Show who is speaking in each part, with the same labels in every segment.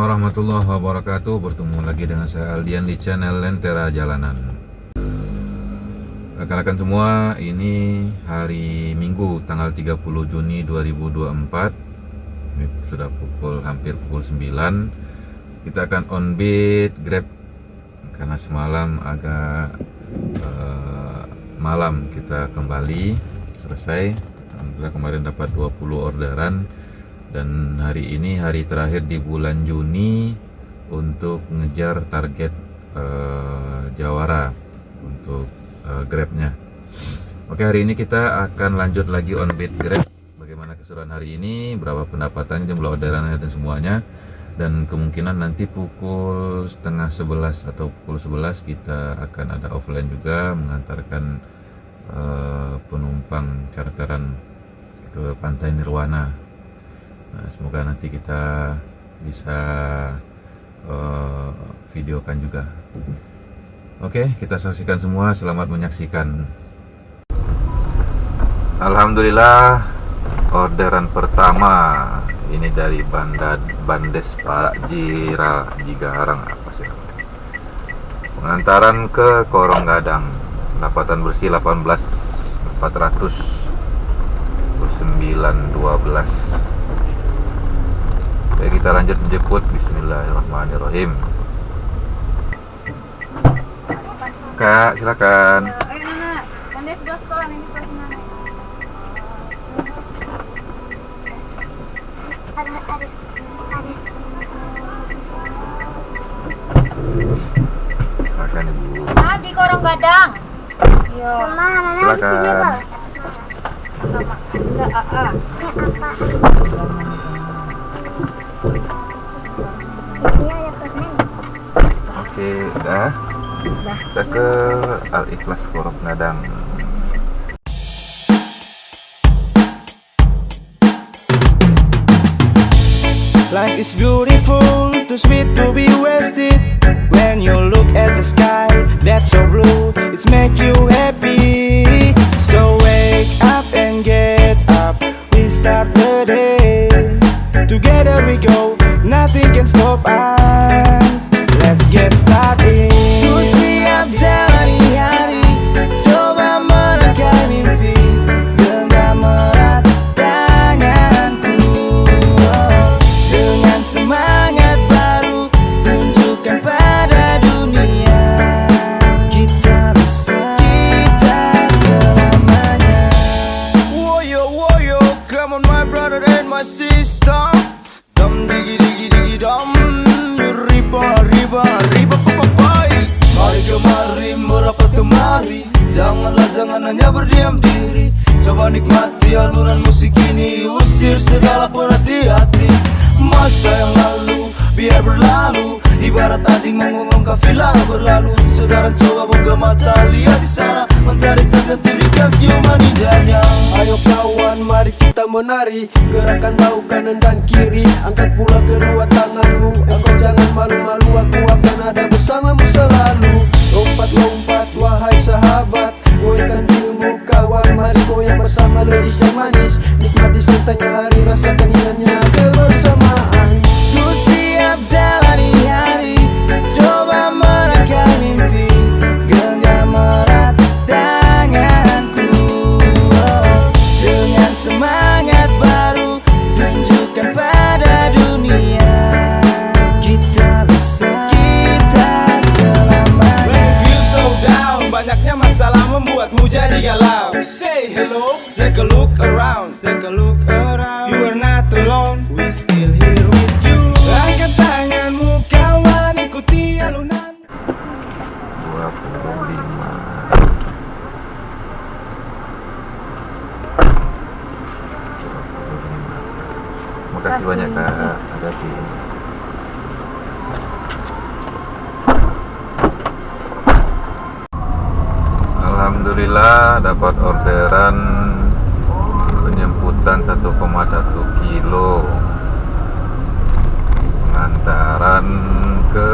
Speaker 1: warahmatullahi wabarakatuh. Bertemu lagi dengan saya Aldian di channel Lentera Jalanan. Rekan-rekan semua, ini hari Minggu tanggal 30 Juni 2024. Ini sudah hampir pukul 9. Kita akan on beat Grab karena semalam agak malam kita kembali selesai. Alhamdulillah kemarin dapat 20 orderan. Dan hari ini hari terakhir di bulan Juni untuk ngejar target Jawara untuk Grabnya. Oke, hari ini kita akan lanjut lagi on beat Grab. Bagaimana keseruan hari ini, berapa pendapatannya, jumlah orderannya dan semuanya. Dan kemungkinan nanti pukul setengah 11 atau pukul 11 kita akan ada offline juga mengantarkan penumpang charteran ke Pantai Nirwana. Nah, semoga nanti kita bisa videokan juga. Oke, kita saksikan semua. Selamat menyaksikan. Alhamdulillah, orderan pertama ini dari Bandes Pak Jigarang apa sih namanya? Pengantaran ke Korong Gadang. Pendapatan bersih 18.400 912. Oke, kita lanjut menjemput. Bismillahirrahmanirrahim. Kak, silakan.
Speaker 2: Pandai sebelah sekolah ini sebelah mana?
Speaker 1: Silakan Ibu.
Speaker 2: Di Korong Gadang. Iya.
Speaker 1: Silakan.
Speaker 2: Sama enggak AA.
Speaker 1: Oke, udah. Kita ke Al-Ikhlas Korong Gadang.
Speaker 3: Life is beautiful, too sweet to be wasted. When you look at the sky, that's so blue, it's make you happy. So wake up and get up, we start the day. Together we go, nothing can stop us. Let's get started. Ku siap jalani hari, coba merangkai mimpi. Genggam erat tanganku, dengan semangat baru tunjukkan pada dunia kita bisa, kita selamanya. Woyo woyo, come on my brother and my sister. Dum digi digi digi dum, riba riba riba papai. Mari kemari merapat kemari, jangan hanya berdiam diri. Coba nikmati alunan musik ini, usir segala penat hati. Masa yang lalu biar berlalu, ibarat anjing menggonggong kafilah berlalu. Sekarang coba buka mata, lihat di sana, mentari terganti berikan ciuman indahnya. Ayo kawan, mari kita menari, gerakan bahu kanan dan kiri. Angkat pula kedua tanganmu, engkau jangan malu-malu, aku akan ada bersamamu selalu. Lompat-lompat wahai sahabat, goyangkan dirimu kawan. Mari goyang bersama ladies yang manis, nikmati santainya hari, rasakan indahnya kebersamaan. Ku siap jalani hari, coba merangkai mimpi. Genggam erat tanganku, dengan semangat baru tunjukkan pada dunia kita bisa, kita selamanya. When you feel so down, banyaknya masalah membuatmu jadi galau. Say hello, take a look around, take a look around. You are not alone, we still here with you. Angkat tanganmu kawan, ikuti alunan.
Speaker 1: 25. Makasih banyak Kak Agati. Alhamdulillah dapat orderan penjemputan 1,1 kilo, pengantaran ke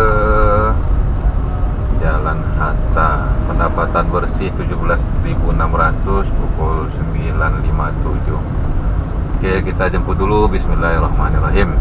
Speaker 1: Jalan Hatta. Pendapatan bersih 17.600 pukul 9.57. Oke, kita jemput dulu. Bismillahirrahmanirrahim.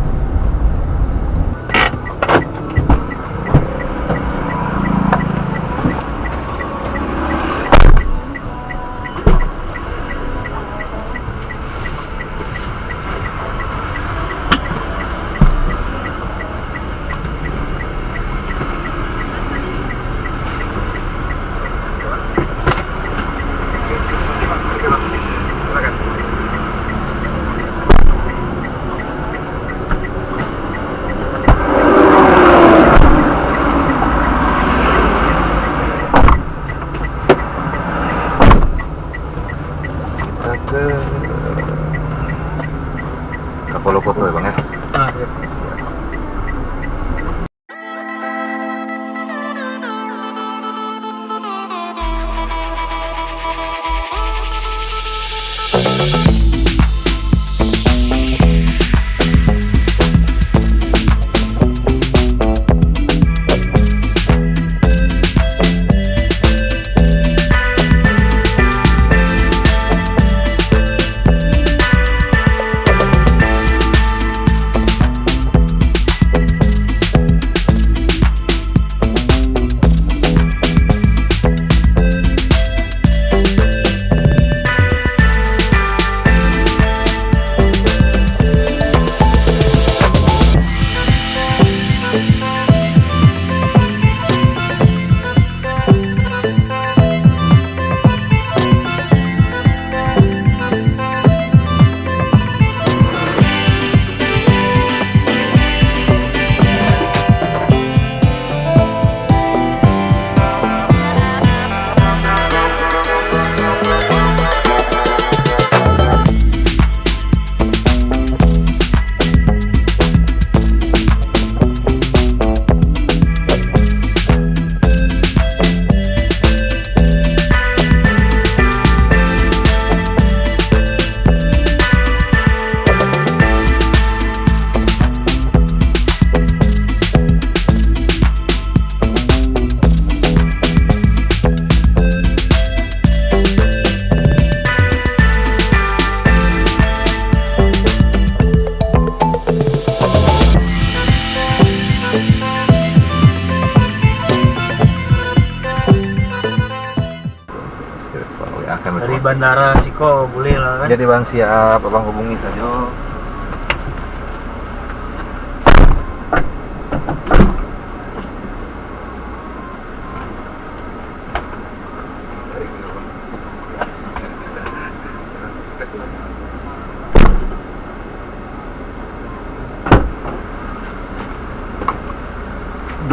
Speaker 4: Dari Bandara Siko boleh lah kan?
Speaker 1: Jadi bang siap, abang hubungi saja.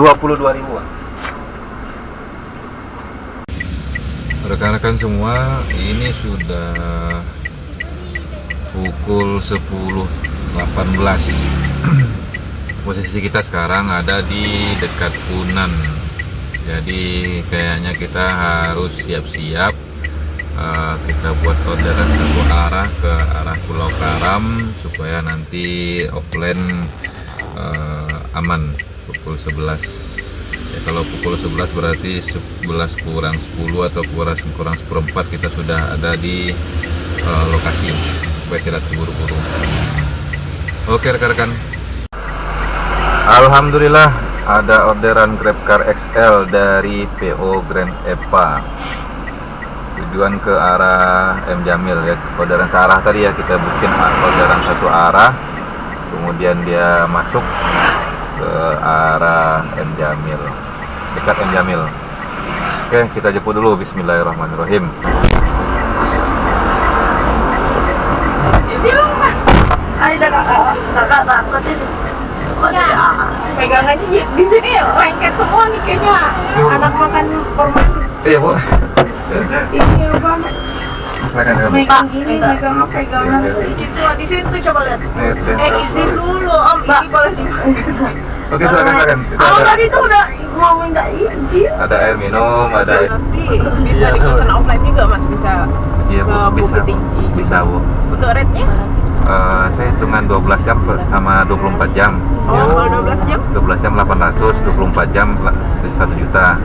Speaker 1: Rp22.000. Rekan-rekan semua, ini sudah pukul 10.18. Posisi kita sekarang ada di dekat Punan. Jadi kayaknya kita harus siap-siap. Kita buat orderan satu arah ke arah Pulau Karam supaya nanti offline aman pukul 11. Ya, kalau pukul 11 berarti 11 kurang 10 atau kurang seperempat kita sudah ada di lokasi supaya tidak terburu-buru. Oke rekan-rekan, alhamdulillah ada orderan GrabCar XL dari PO Grand EPA tujuan ke arah M Jamil ya. Orderan searah tadi ya, kita bikin orderan satu arah, kemudian dia masuk ke arah M Jamil, dekat M Jamil. Oke, kita jemput dulu. Bismillahirrahmanirrahim.
Speaker 5: Kakak takut ini. Pegangannya di sini lengket semua nih kayaknya. Anak makan korma.
Speaker 1: Iya bu.
Speaker 5: Ini bang.
Speaker 1: Silakan ya.
Speaker 5: Megang gini, megang pegangan. Izin semua di situ coba lihat. Izin dulu om, ini boleh di.
Speaker 1: Oke, silakan.
Speaker 5: Om tadi tuh udah mau minta izin.
Speaker 1: Ada air minum, ada air.
Speaker 6: Nanti bisa di kosan offline juga mas, bisa
Speaker 1: Iya bu,
Speaker 6: ke
Speaker 1: bisa.
Speaker 6: Bukit Tinggi.
Speaker 1: Bisa bu.
Speaker 6: Untuk rate-nya?
Speaker 1: Saya hitungan 12 jam sama 24 jam.
Speaker 6: Oh, kalau 12 jam?
Speaker 1: 12 jam 800, 24 jam 1 juta.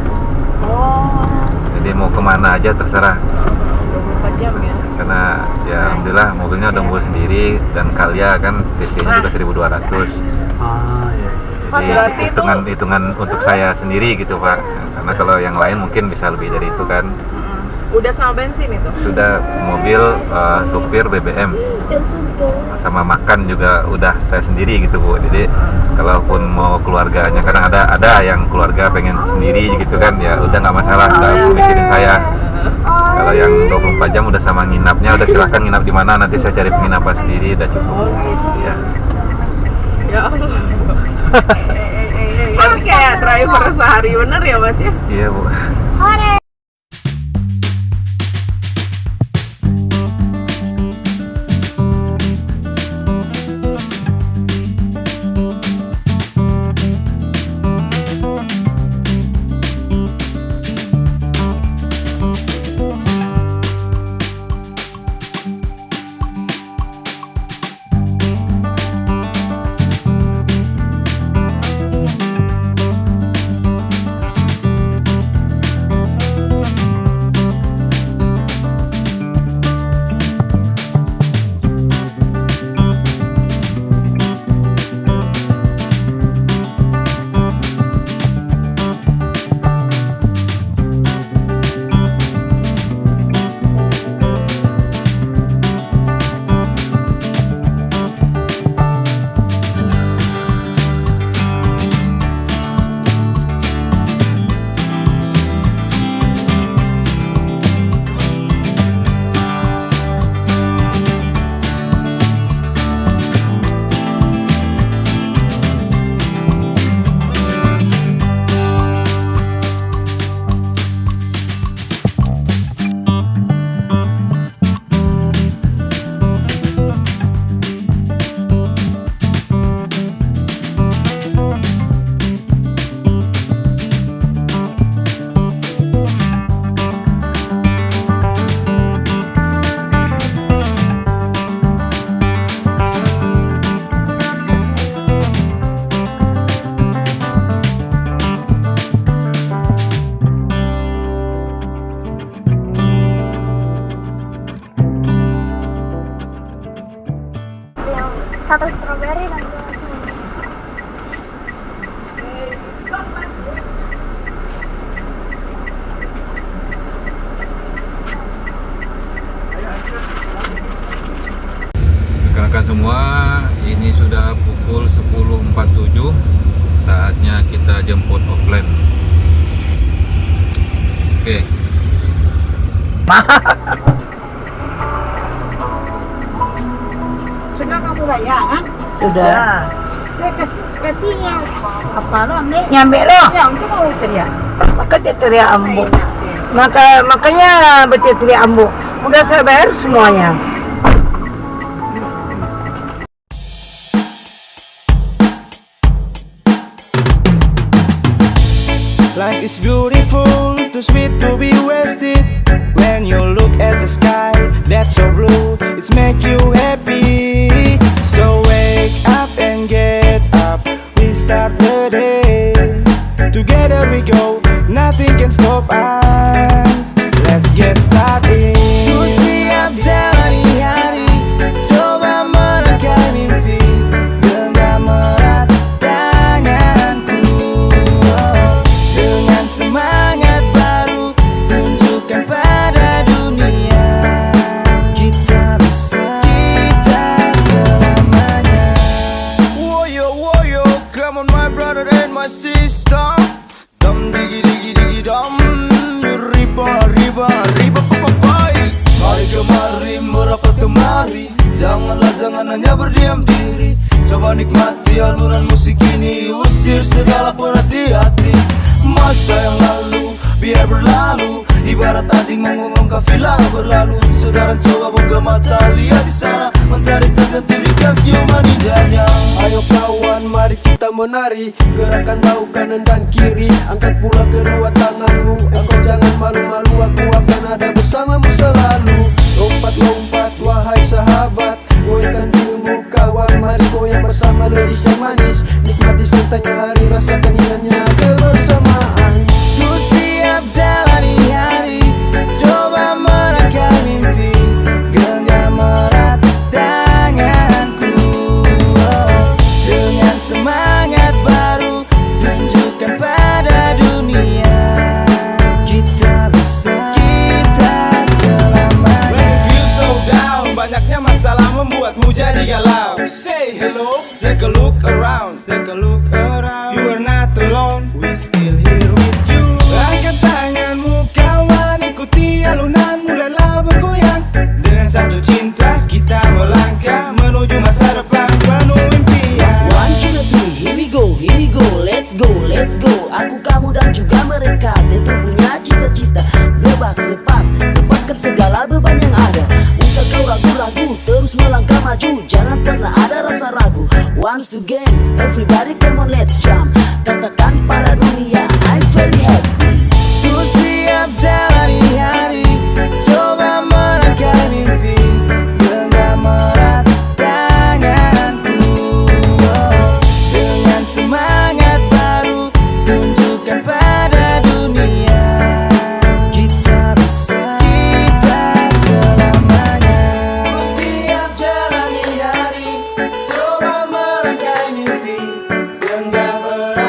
Speaker 6: Oh,
Speaker 1: Jadi mau kemana aja terserah.
Speaker 6: 24 jam ya.
Speaker 1: Karena ya alhamdulillah mobilnya udah mobil sendiri dan Calya kan cc-nya juga 1200.
Speaker 4: Ah ya.
Speaker 1: Jadi
Speaker 6: Berarti itu-
Speaker 1: hitungan untuk saya sendiri gitu Pak. Karena kalau yang lain mungkin bisa lebih dari itu kan.
Speaker 6: Udah sama bensin itu?
Speaker 1: Sudah mobil, supir BBM sama makan juga udah saya sendiri gitu Bu. Jadi kalaupun mau keluarganya, kadang ada yang keluarga pengen sendiri gitu kan, ya udah nggak masalah, nggak perlu mikirin saya. Kalau yang 24 jam udah sama nginapnya, udah silahkan nginap di mana, nanti saya cari penginapan sendiri, udah cukup. Ya.
Speaker 6: Ya Allah. Yang kayak driver sehari bener ya mas ya?
Speaker 1: Iya Bu. 7. Saatnya kita jemput offline. Oke.
Speaker 5: Sudah kamu bayangan?
Speaker 7: Sudah.
Speaker 5: Saya kasihnya apa lo ambil?
Speaker 7: Nyampe lo.
Speaker 5: Ya untuk mau teriak.
Speaker 7: Maka dia teriak ambu. Makanya betul teriak ambu. Udah saya bayar semuanya.
Speaker 3: Life is beautiful, too sweet to be wasted. When you look at the sky, that's so blue, it's make you happy. So wake up and get up, we start the day. Together we go, nothing can stop us. Let's get started. Ku siap jalani hari, coba merangkai mimpi. Genggam erat tanganku, dengan semangat baru tunjukkan pada dunia kita bisa, kita selamanya. Woyo woyo, come on my brother and my sister. Dum digi digi digi dum, riba riba riba papai. Mari kemari merapat kemari, jangan hanya berdiam diri. Coba nikmati alunan musik ini, usir segala penat hati. Masa yang lalu biar berlalu, ibarat anjing menggonggong kafilah berlalu. Sekarang coba buka mata, lihat di sana, mentari terganti berikan ciuman indahnya. Ayo kawan, mari kita menari, gerakan bahu kanan dan kiri, angkat pula kedua tanganmu. Engkau jangan malu-malu, aku akan ada bersamamu selalu. Lompat-lompat wahai sahabat, goyangkan dirimu kawan, mari goyang bersama ladies yang manis. Nikmati santainya hari, rasakan indahnya kebersamaan. Ku siap jalani hari, coba merangkai mimpi. Genggam erat tanganku, dengan semangat baru tunjukkan pada dunia kita bisa, kita selamanya. When you feel so down, banyaknya masalah membuatmu jadi galau. Say hello, take a look around, take a look around. You are not alone, we still here with you. Angkat tanganmu kawan, ikuti alunan, mulailah bergoyang. Dengan satu cinta kita melangkah menuju masa depan penuh impian.
Speaker 8: 1, 2, 3, here we go, let's go, let's go. Aku, kamu dan juga mereka tentu punya cita-cita. Bebas, lepas, lepaskan segala beban yang ada. Usah kau ragu-ragu, terus melangkah maju, jangan pernah ada rasa ragu. Once again, everybody come on let's jump. Katakan pada dunia, I'm very happy.
Speaker 3: Ku siap jalani hari, coba merangkai mimpi. Genggam erat tanganku, dengan semangat baru tunjukkan pada dunia kita bisa, kita selamanya. Ku siap jalani hari, coba merangkai mimpi. Genggam erat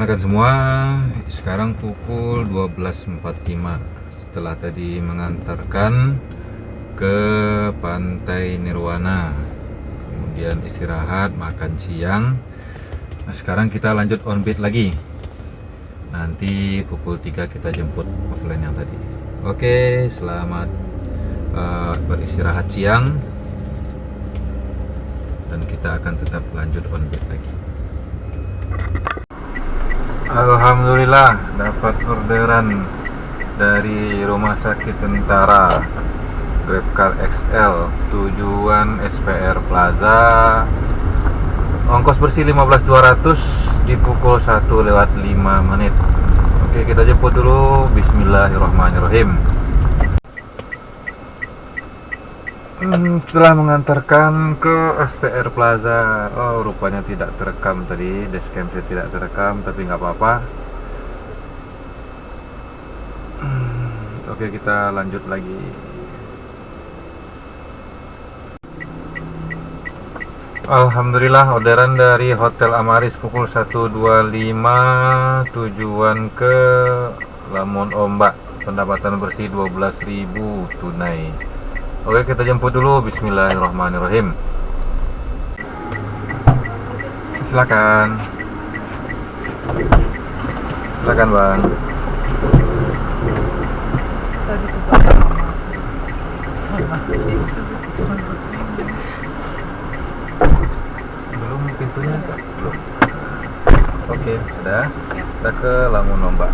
Speaker 1: rekan-rekan semua, sekarang pukul 12.45. Setelah tadi mengantarkan ke Pantai Nirwana, kemudian istirahat, makan siang. Nah, sekarang kita lanjut on beat lagi. Nanti pukul 3 kita jemput offline yang tadi. Oke, selamat beristirahat siang. Dan kita akan tetap lanjut on beat lagi. Alhamdulillah dapat orderan dari Rumah Sakit Tentara, GrabCar XL, tujuan SPR Plaza. Ongkos bersih 15.200 di pukul 1:05. Oke, kita jemput dulu. Bismillahirrahmanirrahim. Setelah mengantarkan ke SPR Plaza, oh rupanya tidak terekam tadi, dashcam saya tidak terekam, tapi nggak apa-apa. Oke, kita lanjut lagi. Alhamdulillah orderan dari Hotel Amaris pukul 1:25, tujuan ke Lamun Ombak, pendapatan bersih 12.000 tunai. Oke, kita jemput dulu. Bismillahirrahmanirrahim. Silakan. Silakan, Bang. Belum pintunya enggak? Belum. Oke, sudah. Kita ke Lamun Ombak.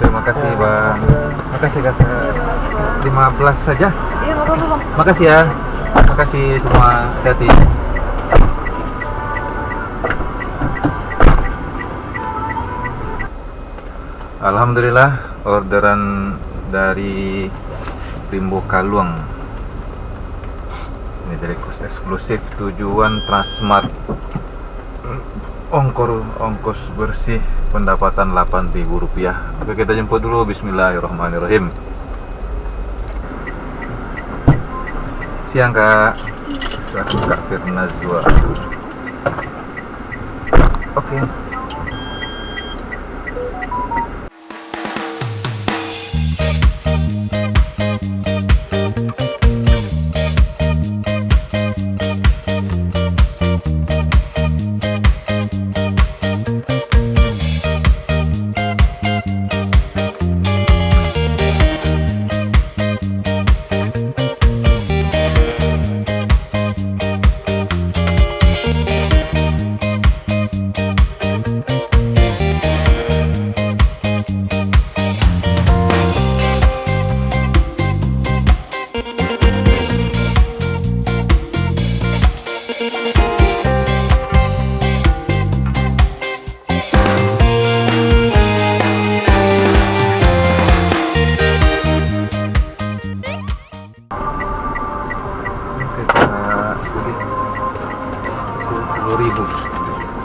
Speaker 1: Terima kasih, Bang. Makasih, Kakak. 15 saja.
Speaker 2: Iya, nggak apa-apa, Bang.
Speaker 1: Makasih ya. Makasih semua. Hati-hati. Alhamdulillah orderan dari Rimbo Kaluang. Ini dari kos eksklusif, tujuan Transmart. Ongkos bersih pendapatan Rp8.000. Oke, kita jemput dulu. Bismillahirrahmanirrahim. Siang, Kak. Silakan, Kak Firnazwa. Oke.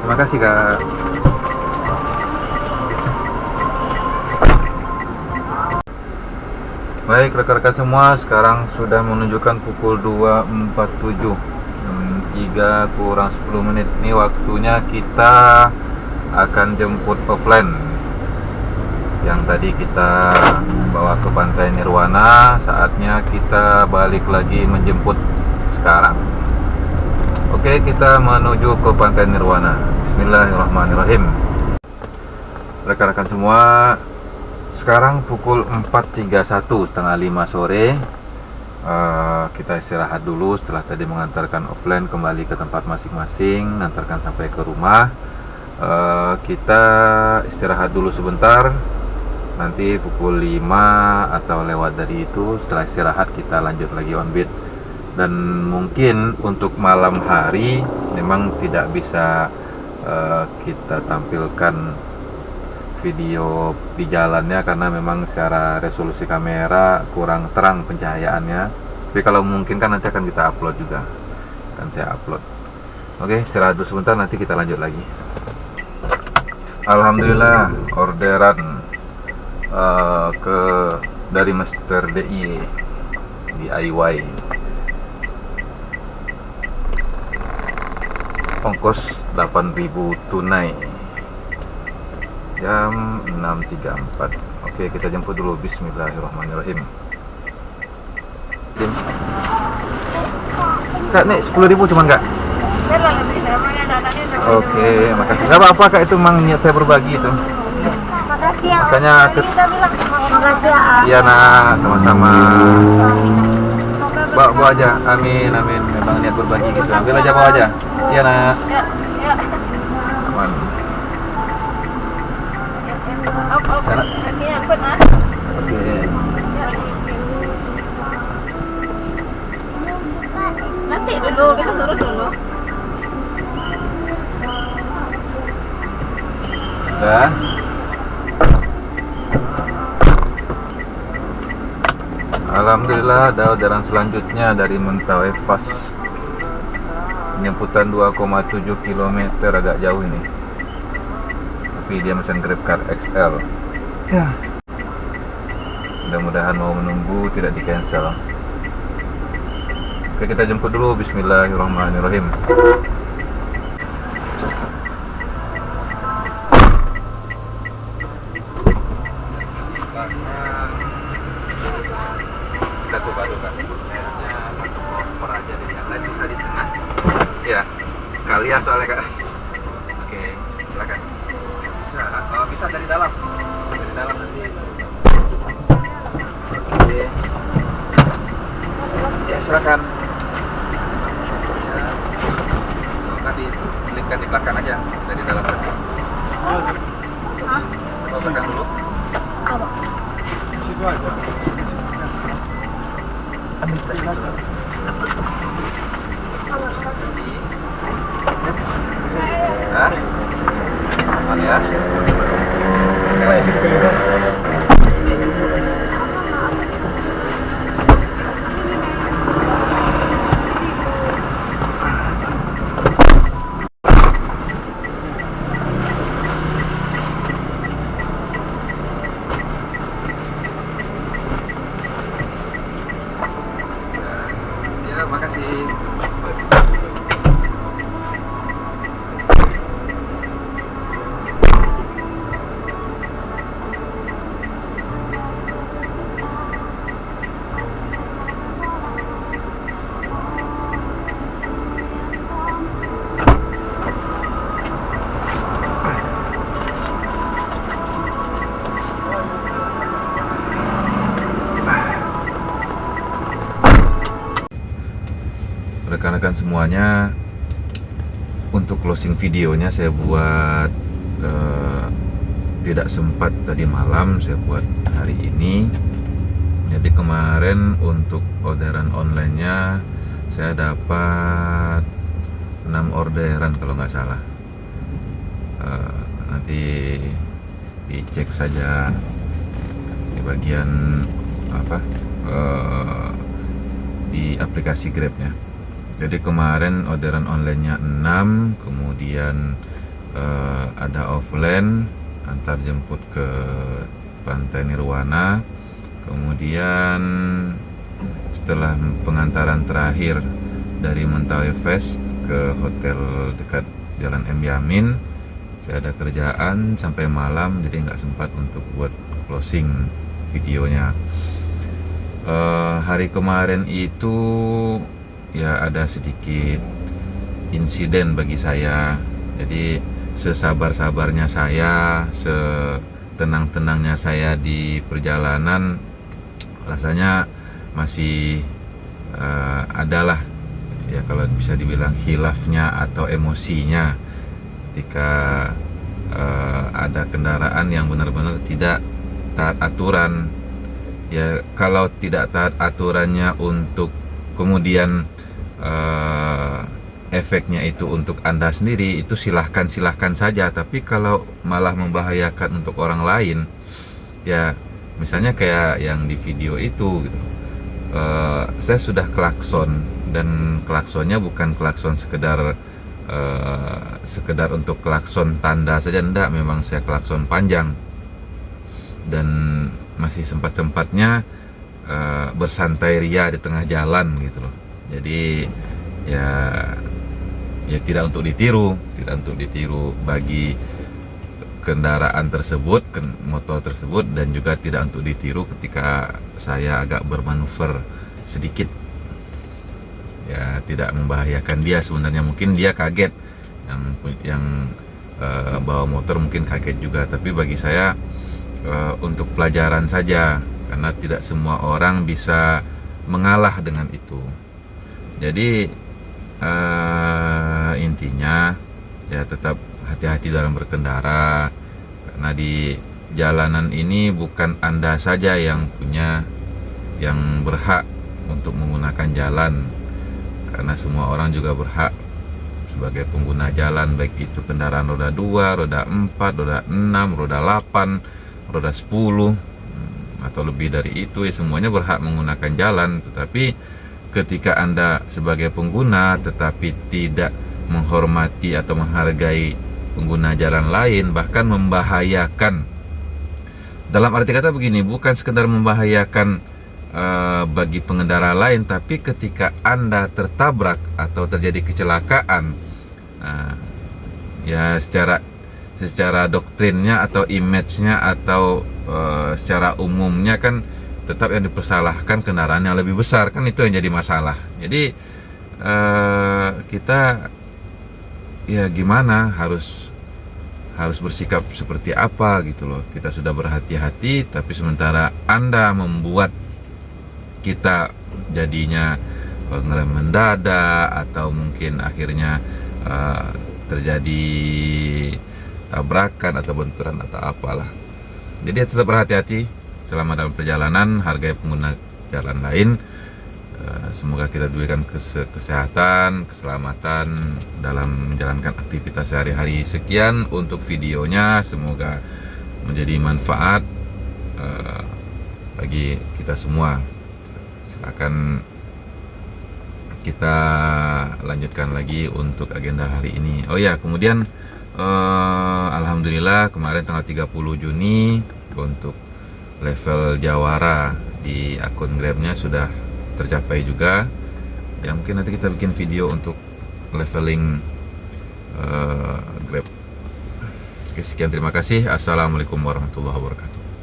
Speaker 1: Terima kasih, Kak. Baik rekan-rekan semua, sekarang sudah menunjukkan pukul 2.47. 3 kurang 10 menit. Ini waktunya kita akan jemput offline. Yang tadi kita bawa ke Pantai Nirwana, saatnya kita balik lagi menjemput sekarang. Oke, kita menuju ke Pantai Nirwana. Bismillahirrahmanirrahim. Rekan-rekan semua, sekarang pukul 4.31, setengah 5 sore. Kita istirahat dulu setelah tadi mengantarkan offline kembali ke tempat masing-masing, mengantarkan sampai ke rumah. Kita istirahat dulu sebentar. Nanti pukul 5 atau lewat dari itu, setelah istirahat kita lanjut lagi on beat. Dan mungkin untuk malam hari memang tidak bisa kita tampilkan video di jalannya karena memang secara resolusi kamera kurang terang pencahayaannya. Tapi kalau mungkin kan nanti akan kita upload juga, kan saya upload. Oke, istirahat dulu sebentar, nanti kita lanjut lagi. Alhamdulillah, orderan dari Mr. DIY. Ongkos 8.000 tunai. Jam 6.34. Oke, kita jemput dulu. Bismillahirrahmanirrahim. Kak, nih 10.000 cuman Kak. Oke, makasih. Gak apa-apa Kak, itu memang niat saya berbagi itu.
Speaker 2: Makasih ya.
Speaker 1: Makanya
Speaker 2: Kita bilang makasih ya.
Speaker 1: iya nah, sama-sama. Bawa aja. Amin, amin. Memang niat berbagi gitu. Ambil aja, bawa aja. Iya nak.
Speaker 6: Ya, ya.
Speaker 1: Aman. Sana.
Speaker 6: Kakinya angkut, Mas.
Speaker 1: Oke.
Speaker 6: Nanti dulu, kita turun dulu.
Speaker 1: Udah. Alhamdulillah, ada orderan selanjutnya dari Mentawai Fast. Penyemputan 2,7 km, agak jauh ini. Tapi dia mesin GrabCar XL. Ya. Mudah-mudahan mau menunggu tidak di cancel. Oke, kita jemput dulu. Bismillahirrahmanirrahim. Kita coba dulu Kak. Kayaknya satu koper aja deh. Yang lain bisa di tengah. Ya, kalian soalnya Kak. Oke, silakan. Bisa, bisa dari dalam. Dari dalam nanti. Oke. Ya, silakan. Ya. Kalau tadi selipkan di belakang aja dari dalam tadi. Coba belakang dulu.
Speaker 2: Apa?
Speaker 1: Situ aja. Ambil tas aja. Hah? Aman ya? Ya, makasih. Rekan-rekan semuanya, untuk closing videonya saya buat tidak sempat tadi malam, saya buat hari ini. Jadi kemarin untuk orderan online-nya saya dapat 6 orderan kalau nggak salah. Nanti dicek saja di bagian apa di aplikasi Grabnya. Jadi kemarin orderan online-nya 6, kemudian ada offline antar jemput ke Pantai Nirwana, kemudian setelah pengantaran terakhir dari Mentawai Fest ke hotel dekat Jalan M Yamin. Saya ada kerjaan sampai malam, jadi nggak sempat untuk buat closing videonya. Hari kemarin itu ya ada sedikit insiden bagi saya. Jadi sesabar-sabarnya saya, setenang-tenangnya saya di perjalanan, rasanya masih adalah ya kalau bisa dibilang khilafnya atau emosinya ketika ada kendaraan yang benar-benar tidak taat aturan. Ya kalau tidak taat aturannya untuk kemudian efeknya itu untuk Anda sendiri, itu silahkan saja. Tapi kalau malah membahayakan untuk orang lain, ya misalnya kayak yang di video itu gitu, saya sudah klakson, dan klaksonnya bukan klakson sekedar untuk klakson tanda saja, enggak, memang saya klakson panjang dan masih sempat-sempatnya bersantai ria di tengah jalan gitu loh. Jadi ya tidak untuk ditiru bagi kendaraan tersebut, motor tersebut, dan juga tidak untuk ditiru ketika saya agak bermanuver sedikit. Ya tidak membahayakan dia sebenarnya, mungkin dia kaget, yang bawa motor mungkin kaget juga, tapi bagi saya untuk pelajaran saja, karena tidak semua orang bisa mengalah dengan itu. Jadi intinya ya tetap hati-hati dalam berkendara, karena di jalanan ini bukan Anda saja yang berhak untuk menggunakan jalan, karena semua orang juga berhak sebagai pengguna jalan, baik itu kendaraan roda 2, roda 4, roda 6, roda 8, roda 10 atau lebih dari itu, ya semuanya berhak menggunakan jalan. Tetapi ketika Anda sebagai pengguna tetapi tidak menghormati atau menghargai pengguna jalan lain, bahkan membahayakan, dalam arti kata begini, bukan sekedar membahayakan bagi pengendara lain, tapi ketika Anda tertabrak atau terjadi kecelakaan, ya secara doktrinnya atau image-nya atau secara umumnya kan tetap yang dipersalahkan kendaraan yang lebih besar, kan itu yang jadi masalah. Jadi kita ya gimana, harus bersikap seperti apa gitu loh. Kita sudah berhati-hati, tapi sementara Anda membuat kita jadinya ngerem mendadak, atau mungkin akhirnya terjadi tabrakan atau benturan atau apalah. Jadi tetap berhati-hati selama dalam perjalanan, hargai pengguna jalan lain. Semoga kita diberikan kesehatan, keselamatan dalam menjalankan aktivitas sehari-hari. Sekian untuk videonya, semoga menjadi manfaat bagi kita semua. Silakan kita lanjutkan lagi untuk agenda hari ini. Oh ya, kemudian alhamdulillah kemarin tanggal 30 Juni untuk level Jawara di akun Grabnya sudah tercapai juga. Ya mungkin nanti kita bikin video untuk leveling Grab. Oke, sekian, terima kasih. Assalamualaikum warahmatullahi wabarakatuh.